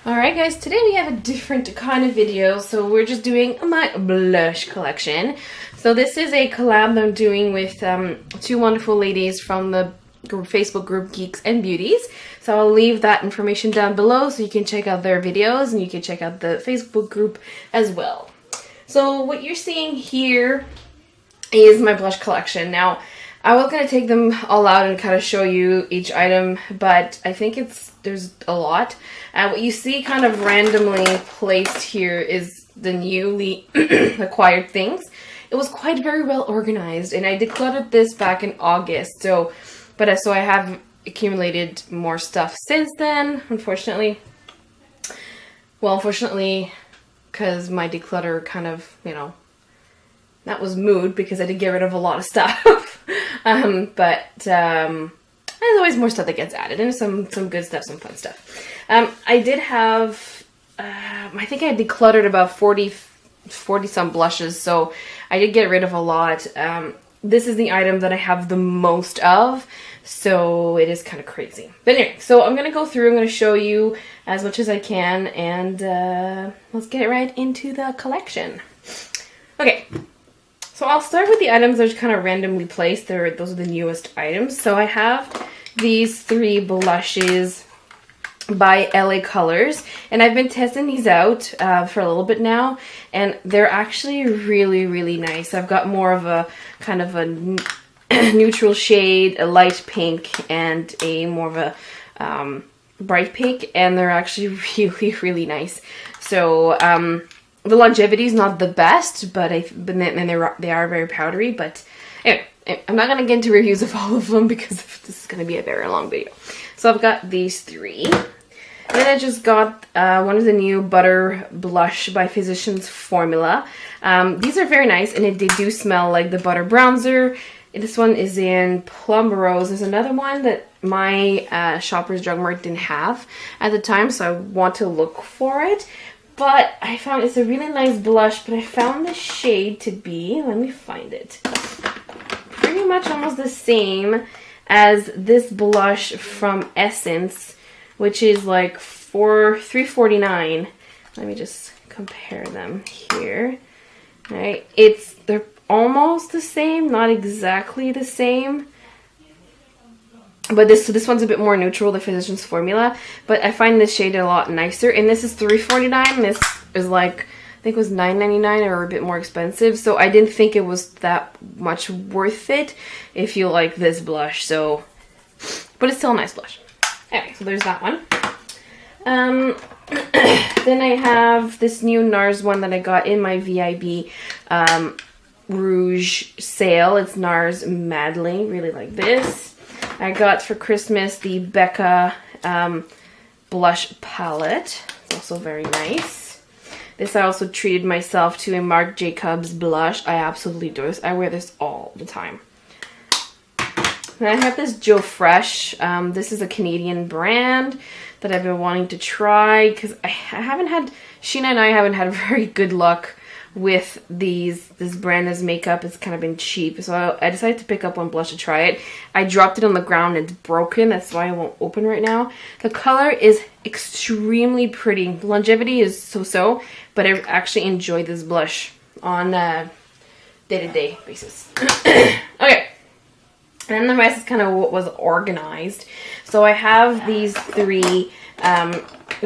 Alright guys, today we have a different kind of video, so we're just doing my blush collection. So this is a collab that I'm doing with two wonderful ladies from the Facebook group Geeks and Beauties. So I'll leave that information down below so you can check out their videos and you can check out the Facebook group as well. So what you're seeing here is my blush collection. Now, I was going to take them all out and kind of show you each item, but I think there's a lot. What you see kind of randomly placed here is the newly acquired things. It was quite very well organized, and I decluttered this back in August. So I have accumulated more stuff since then, unfortunately. Well, unfortunately, because my declutter kind of, that was mood because I did get rid of a lot of stuff. But there's always more stuff that gets added and some good stuff, some fun stuff. I did have, I think I decluttered about 40 some blushes, so I did get rid of a lot. This is the item that I have the most of, so it is kind of crazy. But anyway, so I'm going to go through, I'm going to show you as much as I can, and let's get right into the collection. Okay. So I'll start with the items that are kind of randomly placed. Those are the newest items. So I have these three blushes by LA Colors, and I've been testing these out for a little bit now, and they're actually really, really nice. I've got more of a kind of a neutral shade, a light pink, and a more of a bright pink, and they're actually really, really nice. So the longevity is not the best, but they are very powdery. But anyway, I'm not going to get into reviews of all of them because this is going to be a very long video. So I've got these three. And then I just got one of the new Butter Blush by Physicians Formula. These are very nice, and they do smell like the Butter Bronzer. This one is in Plum Rose. There's another one that my Shoppers Drug Mart didn't have at the time, so I want to look for it. But I found it's a really nice blush, but I found the shade to be, let me find it, pretty much almost the same as this blush from Essence, which is like $3.49. Let me just compare them here. All right, they're almost the same, not exactly the same. But this one's a bit more neutral, the Physicians Formula. But I find this shade a lot nicer. And this is $3.49. This is like, I think it was $9.99 or a bit more expensive. So I didn't think it was that much worth it if you like this blush. So, but it's still a nice blush. Anyway, so there's that one. Then I have this new NARS one that I got in my VIB Rouge sale. It's NARS Madly. Really like this. I got for Christmas the Becca blush palette. It's also very nice. This I also treated myself to a Marc Jacobs blush. I absolutely adore this. I wear this all the time. And I have this Joe Fresh. This is a Canadian brand that I've been wanting to try because Sheena and I haven't had very good luck with this brand as makeup. It's kind of been cheap, so I decided to pick up one blush to try it. I dropped it on the ground and it's broken. That's why I won't open right now. The color is extremely pretty. The longevity is so-so, but I actually enjoy this blush on a day-to-day basis. Okay, and then the rest is kind of what was organized. So I have these three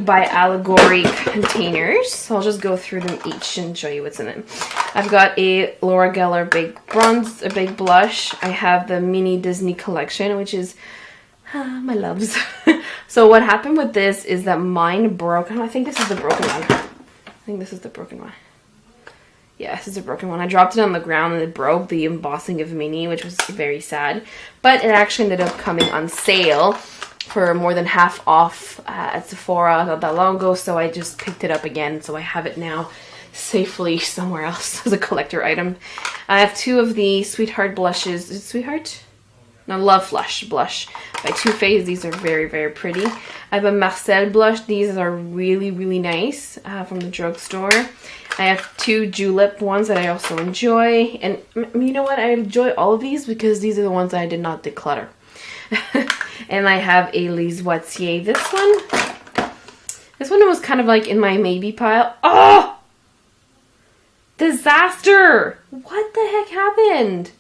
by Allegory containers. So I'll just go through them each and show you what's in them. I've got a Laura Geller Big Blush. I have the Mini Disney Collection, which is my loves. So what happened with this is that mine broke. I think this is the broken one. I think this is the broken one. Yeah, this is a broken one. I dropped it on the ground and it broke, the embossing of Mini, which was very sad. But it actually ended up coming on sale for more than half off at Sephora not that long ago, so I just picked it up again, so I have it now safely somewhere else as a collector item. I have two of the Sweetheart blushes. Is it Sweetheart? No, Love Flush blush by Too Faced. These are very, very pretty. I have a Marcel blush. These are really, really nice from the drugstore. I have two Julep ones that I also enjoy, and you know what? I enjoy all of these because these are the ones that I did not declutter. And I have a Lise Wattier. This one This one was kind of like in my maybe pile. Oh! Disaster! What the heck happened?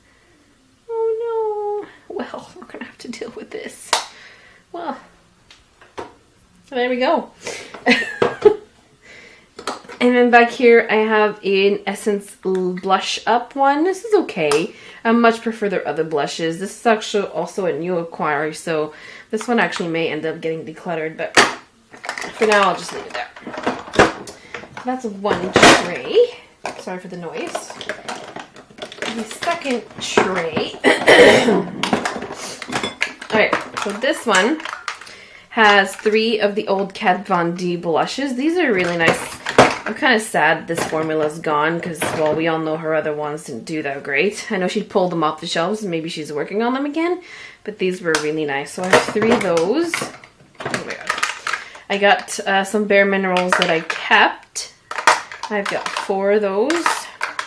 Oh no. Well, we're gonna have to deal with this. Well, there we go. And then back here I have an Essence Blush Up one. This is okay. I much prefer their other blushes. This is actually also a new acquiry, so this one actually may end up getting decluttered, but for now I'll just leave it there. So that's one tray. Sorry for the noise. The second tray. Alright, so this one has 3 of the old Kat Von D blushes. These are really nice. I'm kind of sad this formula's gone because, well, we all know her other ones didn't do that great. I know she pulled them off the shelves and maybe she's working on them again, but these were really nice. So I have 3 of those. Oh my god. I got some Bare Minerals that I kept. I've got 4 of those.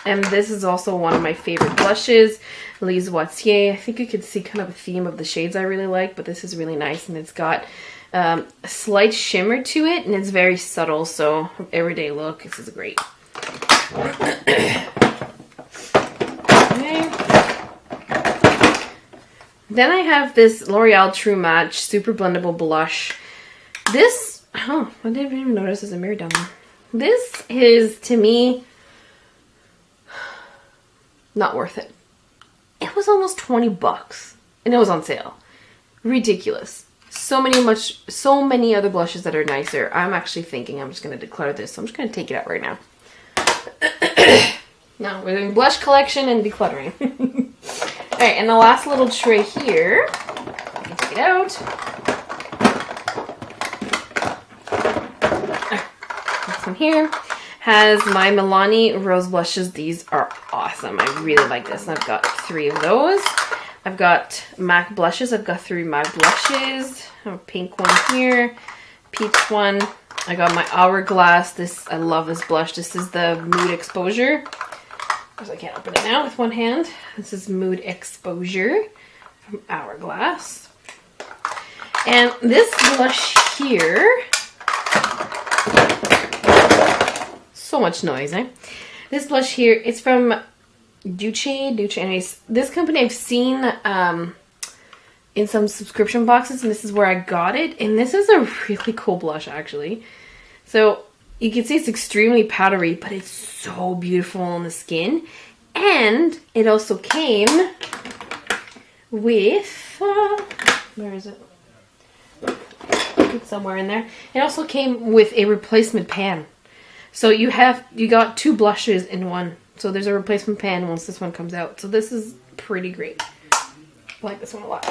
And this is also one of my favorite blushes, Lise Wattier. I think you can see kind of a theme of the shades I really like, but this is really nice, and it's got a slight shimmer to it, and it's very subtle, so everyday look, this is great. Okay. Then I have this L'Oreal True Match Super Blendable Blush. This, oh, I didn't even notice there's a mirror down there. This is, to me, not worth it. It was almost 20 bucks, and it was on sale. Ridiculous. So many other blushes that are nicer. I'm actually thinking I'm just going to declutter this, so I'm just going to take it out right now. Now we're doing blush collection and decluttering. Alright, and the last little tray here, I can take it out. This one here has my Milani Rose blushes. These are awesome. I really like this, and I've got 3 of those. I've got MAC blushes. I've got 3 MAC blushes. I have a pink one here, peach one. I got my Hourglass. This, I love this blush. This is the Mood Exposure. I can't open it now with one hand. This is Mood Exposure from Hourglass. And this blush here, so much noise, eh? This blush here, it's from Duce. Anyways, this company I've seen in some subscription boxes, and this is where I got it. And this is a really cool blush, actually. So you can see it's extremely powdery, but it's so beautiful on the skin. And it also came with, where is it? It's somewhere in there. It also came with a replacement pan. So you got 2 blushes in one. So there's a replacement pan once this one comes out. So this is pretty great. I like this one a lot.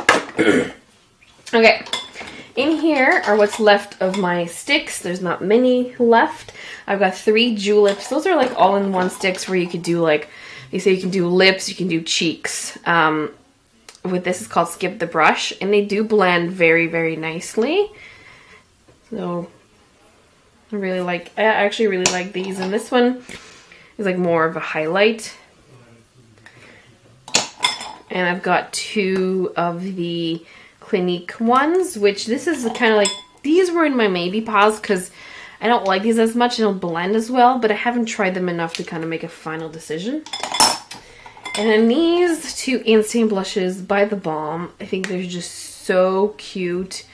Okay. In here are what's left of my sticks. There's not many left. I've got 3 Juleps. Those are like all-in-one sticks where you could do like, you say you can do lips, you can do cheeks. With this, it's called Skip the Brush. And they do blend very, very nicely. So I actually really like these. And this one is like more of a highlight. And I've got 2 of the Clinique ones, which this is kind of like, these were in my maybe piles because I don't like these as much. They don't blend as well, but I haven't tried them enough to kind of make a final decision. And then these 2 Insane blushes by The Balm. I think they're just so cute.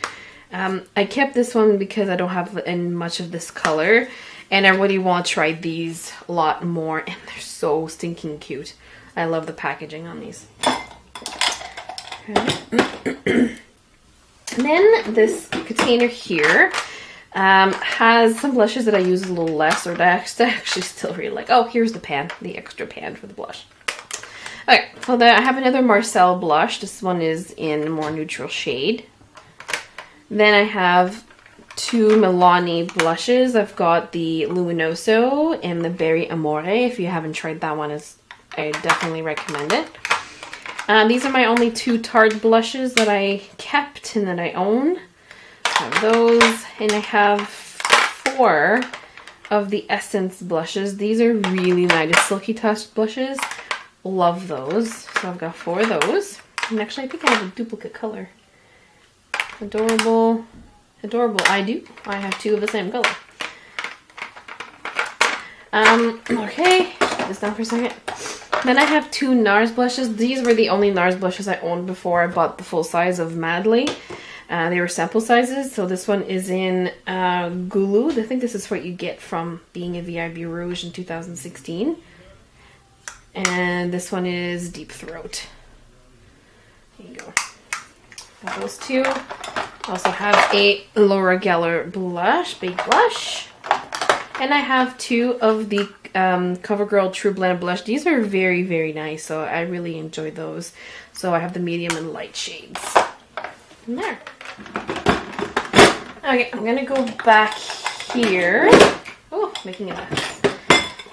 I kept this one because I don't have much of this color, and I really want to try these a lot more, and they're so stinking cute. I love the packaging on these. Okay. Then this container here has some blushes that I use a little less, or that I actually still really like. Oh, here's the pan, the extra pan for the blush. Okay, so I have another Marcel blush. This one is in a more neutral shade. Then I have 2 Milani blushes. I've got the Luminoso and the Berry Amore. If you haven't tried that one, I definitely recommend it. These are my only 2 Tarte blushes that I kept and that I own. I have those, and I have 4 of the Essence blushes. These are really nice, Silky Touch blushes. Love those. So I've got 4 of those. And actually, I think I have a duplicate color. Adorable. Adorable. I do. I have 2 of the same color. Okay, shut this down for a second. Then I have 2 NARS blushes. These were the only NARS blushes I owned before I bought the full size of Madly. They were sample sizes. So this one is in Gulu. I think this is what you get from being a VIB Rouge in 2016. And this one is Deep Throat. There you go. Got those 2. Also have a Laura Geller blush, big blush. And I have 2 of the CoverGirl True Blend blush. These are very, very nice, so I really enjoy those. So I have the medium and light shades. And there. Okay, I'm gonna go back here. Oh, making a mess.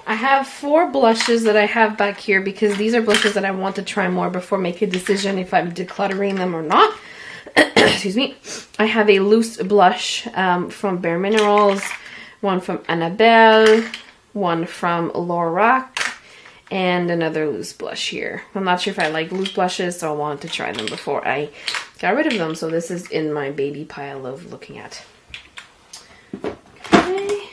I have 4 blushes that I have back here because these are blushes that I want to try more before making a decision if I'm decluttering them or not. Excuse me. I have a loose blush from Bare Minerals, one from Annabelle, one from Lorac, and another loose blush here. I'm not sure if I like loose blushes, so I wanted to try them before I got rid of them. So this is in my baby pile of looking at. Okay.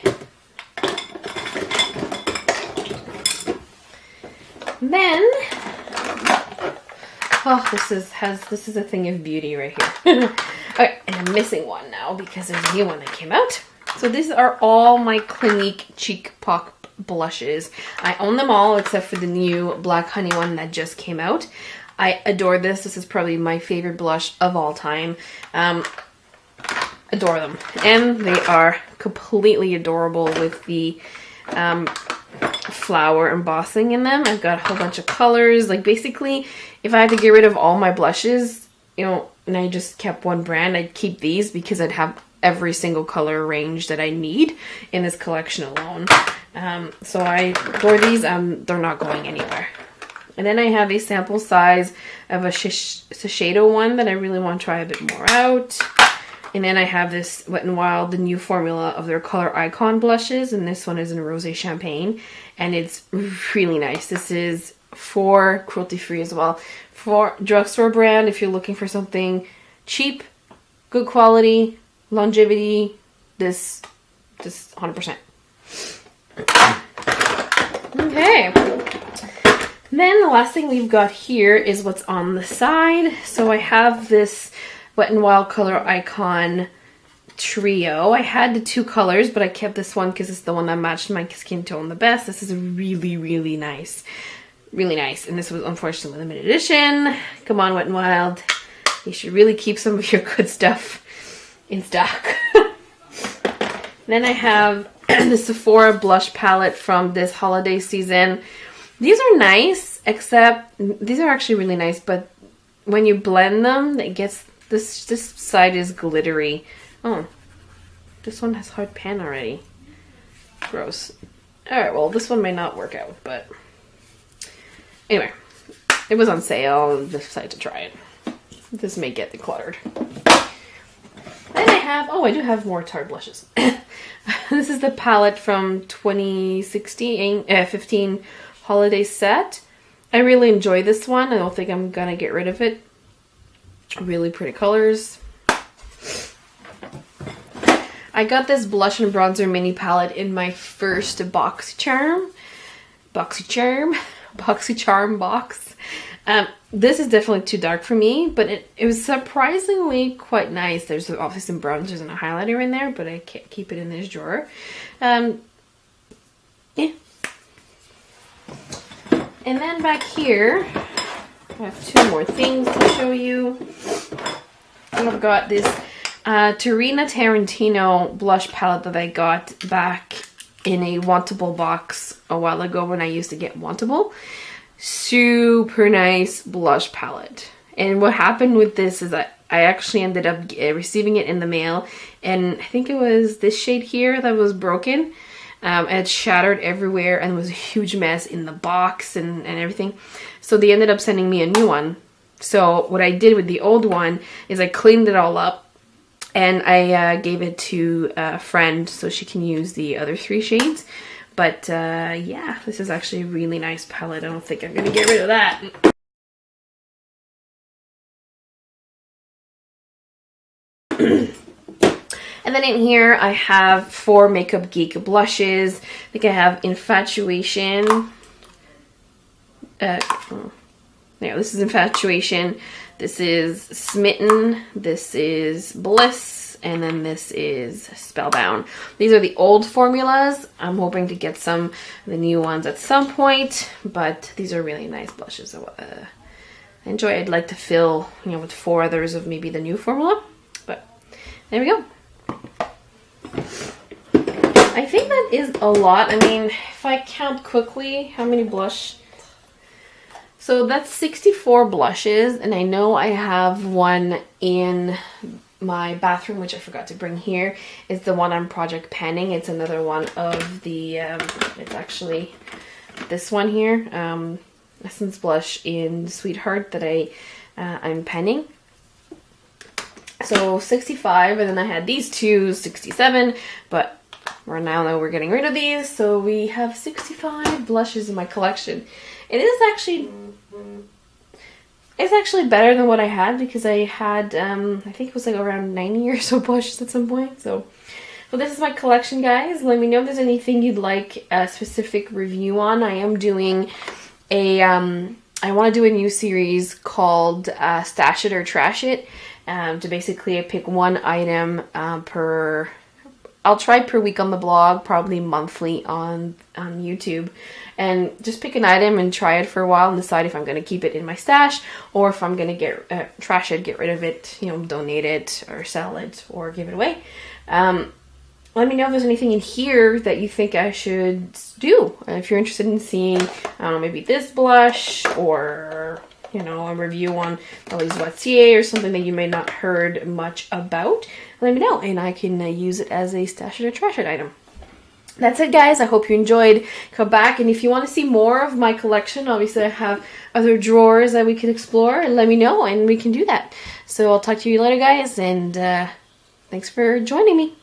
Then, oh, this is a thing of beauty right here. Okay, and I'm missing one now because there's a new one that came out. So these are all my Clinique Cheek Pop blushes. I own them all except for the new Black Honey one that just came out. I adore this. This is probably my favorite blush of all time. Adore them. And they are completely adorable with the flower embossing in them. I've got a whole bunch of colors. Like basically, if I had to get rid of all my blushes, you know, and I just kept one brand, I'd keep these because I'd have every single color range that I need in this collection alone. So I adore these. They're not going anywhere. And then I have a sample size of a Shiseido one that I really want to try a bit more out. And then I have this Wet n Wild, the new formula of their Color Icon blushes. And this one is in Rosé Champagne. And it's really nice. This is for cruelty-free as well. For drugstore brand, if you're looking for something cheap, good quality, longevity, this 100%. Okay. Then the last thing we've got here is what's on the side. So I have this Wet n Wild Color Icon trio. I had the 2 colors, but I kept this one because it's the one that matched my skin tone the best. This is really, really nice. Really nice. And this was unfortunately limited edition. Come on, Wet n Wild. You should really keep some of your good stuff in stock. Then I have the Sephora blush palette from this holiday season. These are nice, except these are actually really nice, but when you blend them, it gets this side is glittery. Oh, this one has hard pan already. Gross. Alright, well, this one may not work out, but anyway, it was on sale. I decided to try it. This may get decluttered. Then I have, oh, I do have more Tarte blushes. This is the palette from 2015 holiday set. I really enjoy this one. I don't think I'm gonna get rid of it. Really pretty colors. I got this blush and bronzer mini palette in my first Boxycharm box. This is definitely too dark for me, but it was surprisingly quite nice. There's obviously some bronzers and a highlighter in there, but I can't keep it in this drawer. Yeah. And then back here, I have 2 more things to show you. I've got this Tarina Tarantino blush palette that I got back in a Wantable box a while ago when I used to get Wantable. Super nice blush palette. And what happened with this is that I actually ended up receiving it in the mail, and I think it was this shade here that was broken. And it shattered everywhere and was a huge mess in the box and everything. So they ended up sending me a new one. So what I did with the old one is I cleaned it all up and I gave it to a friend so she can use the other 3 shades. But yeah, this is actually a really nice palette. I don't think I'm going to get rid of that. And then in here I have 4 Makeup Geek blushes. I think I have Infatuation. Yeah, this is Infatuation. This is Smitten. This is Bliss. And then this is Spellbound. These are the old formulas. I'm hoping to get some of the new ones at some point. But these are really nice blushes. So, I enjoy. I'd like to fill, with 4 others of maybe the new formula. But there we go. I think that is a lot. I mean, if I count quickly, how many blush? So that's 64 blushes, and I know I have one in my bathroom, which I forgot to bring here. It's the one I'm project penning. It's another one of the, it's actually this one here, Essence Blush in Sweetheart that I'm penning. So 65, and then I had these two, 67, but we're getting rid of these, so we have 65 blushes in my collection. It's actually better than what I had, because I had, I think it was like around 90 or so blushes at some point. So this is my collection, guys. Let me know if there's anything you'd like a specific review on. I am doing I want to do a new series called Stash It or Trash It, to basically pick one item I'll try per week on the blog, probably monthly on YouTube, and just pick an item and try it for a while and decide if I'm going to keep it in my stash or if I'm going to trash it, get rid of it, donate it or sell it or give it away. Let me know if there's anything in here that you think I should do. If you're interested in seeing, I don't know, maybe this blush or, a review on Elise Wattier or something that you may not heard much about, let me know and I can use it as a stash it or trash it item. That's it, guys. I hope you enjoyed. Come back, and if you want to see more of my collection, obviously I have other drawers that we can explore, and let me know and we can do that. So I'll talk to you later, guys, and thanks for joining me.